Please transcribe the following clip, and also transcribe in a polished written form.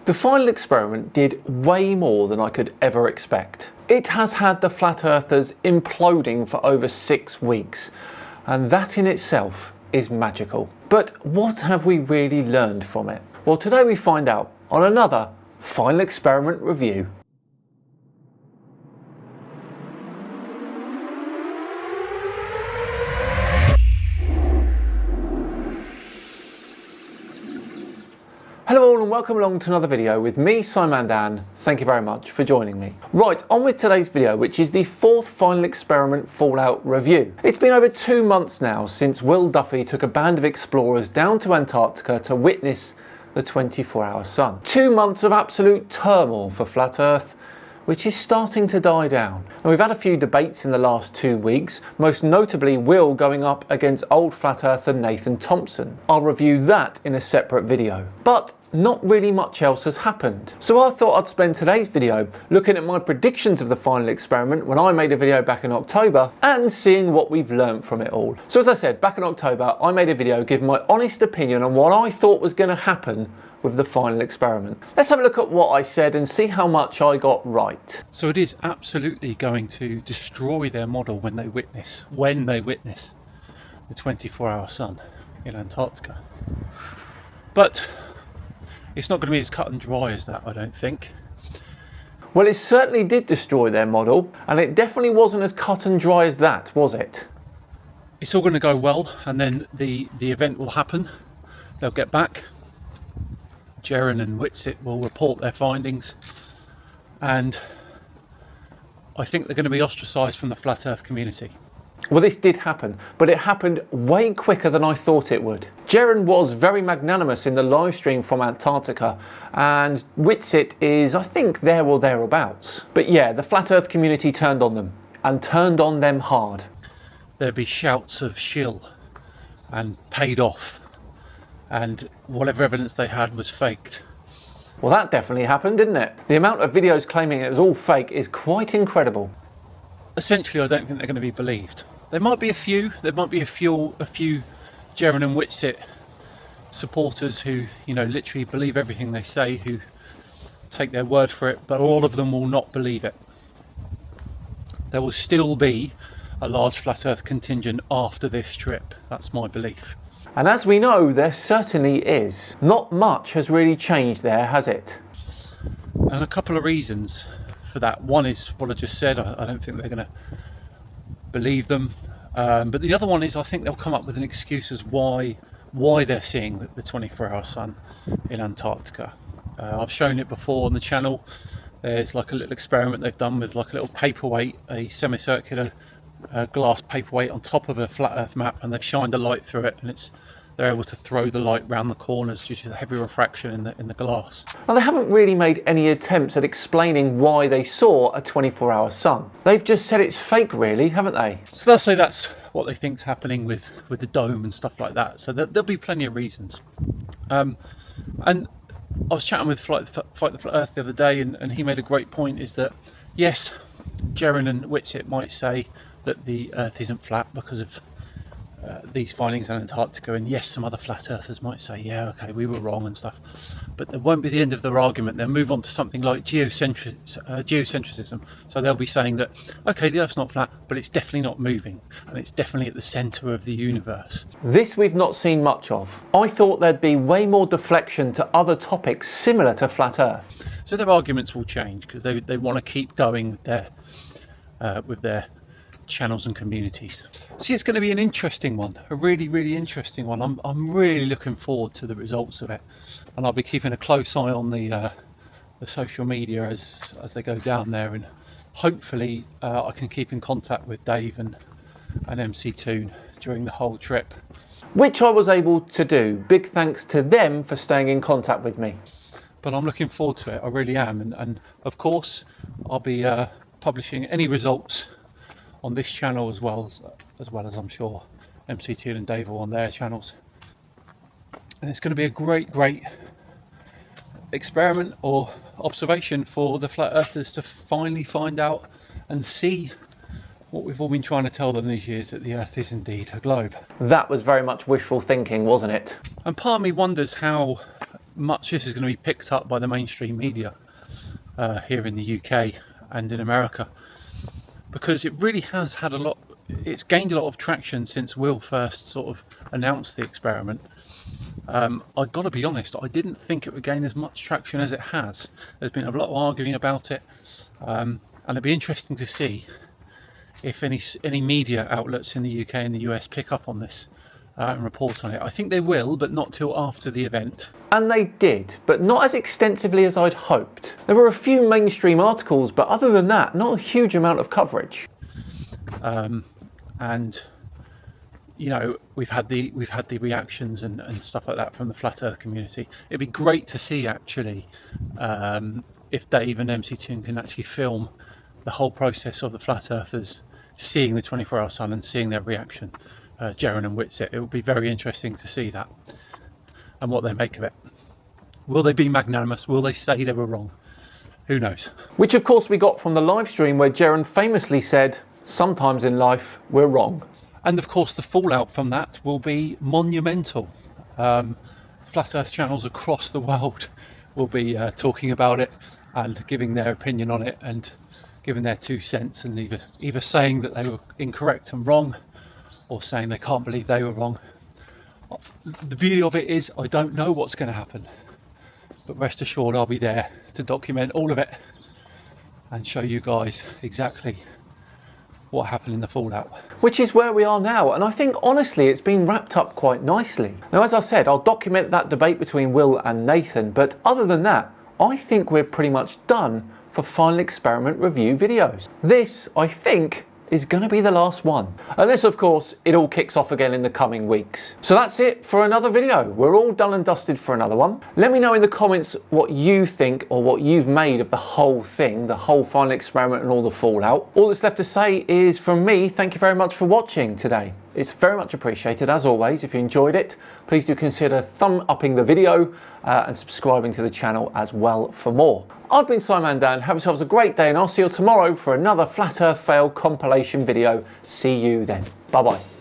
The final experiment did way more than I could ever expect. It has had the flat earthers imploding for over 6 weeks, and that in itself is magical. But what have we really learned from it? Well, today we find out on another final experiment review. Hello all and welcome along to another video with me, Simon Dan. Thank you very much for joining me. Right, on with today's video, which is the 4th final experiment fallout review. It's been over 2 months now since Will Duffy took a band of explorers down to Antarctica to witness the 24-hour sun. 2 months of absolute turmoil for Flat Earth, which is starting to die down. And we've had a few debates in the last 2 weeks, most notably Will going up against old Flat Earther Nathan Thompson. I'll review that in a separate video. But not really much else has happened. So I thought I'd spend today's video looking at my predictions of the final experiment when I made a video back in October and seeing what we've learned from it all. So as I said, back in October, I made a video giving my honest opinion on what I thought was going to happen with the final experiment. Let's have a look at what I said and see how much I got right. So it is absolutely going to destroy their model when they witness the 24-hour sun in Antarctica. But it's not going to be as cut and dry as that, I don't think. Well, it certainly did destroy their model, and it definitely wasn't as cut and dry as that, was it? It's all going to go well, and then the event will happen. They'll get back. Jeran and Whitsitt will report their findings, and I think they're going to be ostracised from the Flat Earth community. Well, this did happen, but it happened way quicker than I thought it would. Jeran was very magnanimous in the live stream from Antarctica, and Whitsitt is, I think, there or thereabouts. But yeah, the Flat Earth community turned on them, and turned on them hard. There'd be shouts of shill and paid off, and whatever evidence they had was faked. Well, that definitely happened, didn't it? The amount of videos claiming it was all fake is quite incredible. Essentially, I don't think they're going to be believed. There might be a few Jeran and Whitsitt supporters who, literally believe everything they say, who take their word for it, but all of them will not believe it. There will still be a large Flat Earth contingent after this trip. That's my belief. And as we know, there certainly is. Not much has really changed there, has it? And a couple of reasons for that. One is what I just said. I don't think they're going to believe them. But the other one is I think they'll come up with an excuse as why they're seeing the 24-hour sun in Antarctica. I've shown it before on the channel. There's like a little experiment they've done with like a little paperweight, a semicircular glass paperweight on top of a flat earth map, and they've shined a light through it, and they're able to throw the light round the corners due to the heavy refraction in the glass. Well, they haven't really made any attempts at explaining why they saw a 24-hour sun. They've just said it's fake, really, haven't they? So they'll say that's what they think's happening with the dome and stuff like that. So there'll be plenty of reasons. And I was chatting with Fight the Flat Earth the other day, and he made a great point, is that yes, Jeran and Whitsitt might say that the Earth isn't flat because of these findings in Antarctica, and yes, some other flat earthers might say, yeah, okay, we were wrong and stuff, but there won't be the end of their argument. They'll move on to something like geocentrism. So they'll be saying that, okay, the Earth's not flat, but it's definitely not moving, and it's definitely at the centre of the universe. This we've not seen much of. I thought there'd be way more deflection to other topics similar to Flat Earth. So their arguments will change because they want to keep going with their channels and communities. See, it's going to be an interesting one, a really, really interesting one. I'm really looking forward to the results of it, and I'll be keeping a close eye on the social media as they go down there, and hopefully I can keep in contact with Dave and MC Toon during the whole trip. Which I was able to do. Big thanks to them for staying in contact with me. But I'm looking forward to it, I really am, and of course I'll be publishing any results on this channel as well as I'm sure MC Toon and Dave are on their channels. And it's going to be a great experiment or observation for the flat earthers to finally find out and see what we've all been trying to tell them these years, that the Earth is indeed a globe. That was very much wishful thinking, wasn't it? And part of me wonders how much this is going to be picked up by the mainstream media here in the UK and in America, because it really has had it's gained a lot of traction since Will first sort of announced the experiment. I've got to be honest, I didn't think it would gain as much traction as it has. There's been a lot of arguing about it, and it'd be interesting to see if any media outlets in the UK and the US pick up on this and report on it. I think they will, but not till after the event. And they did, but not as extensively as I'd hoped. There were a few mainstream articles, but other than that, not a huge amount of coverage. And you know, we've had the reactions and stuff like that from the flat earth community. It'd be great to see actually if Dave and MC Toon can actually film the whole process of the flat earthers seeing the 24-hour sun and seeing their reaction, Jeren and Whitsitt. It would be very interesting to see that and what they make of it. Will they be magnanimous? Will they say they were wrong? Who knows? Which of course we got from the live stream where Jeren famously said, sometimes in life we're wrong. And of course the fallout from that will be monumental. Flat earth channels across the world will be talking about it and giving their opinion on it and giving their 2 cents, and either saying that they were incorrect and wrong, or saying they can't believe they were wrong. The beauty of it is I don't know what's going to happen, but rest assured I'll be there to document all of it and show you guys exactly what happened in the fallout. Which is where we are now, and I think honestly it's been wrapped up quite nicely. Now, as I said, I'll document that debate between Will and Nathan, but other than that, I think we're pretty much done for final experiment review videos. This, I think, is going to be the last one. Unless, of course, it all kicks off again in the coming weeks. So that's it for another video. We're all done and dusted for another one. Let me know in the comments what you think or what you've made of the whole thing, the whole final experiment and all the fallout. All that's left to say is, from me, thank you very much for watching today. It's very much appreciated, as always. If you enjoyed it, please do consider thumb-upping the video and subscribing to the channel as well for more. I've been Simon Dan. Have yourselves a great day, and I'll see you tomorrow for another Flat Earth Fail compilation video. See you then. Bye-bye.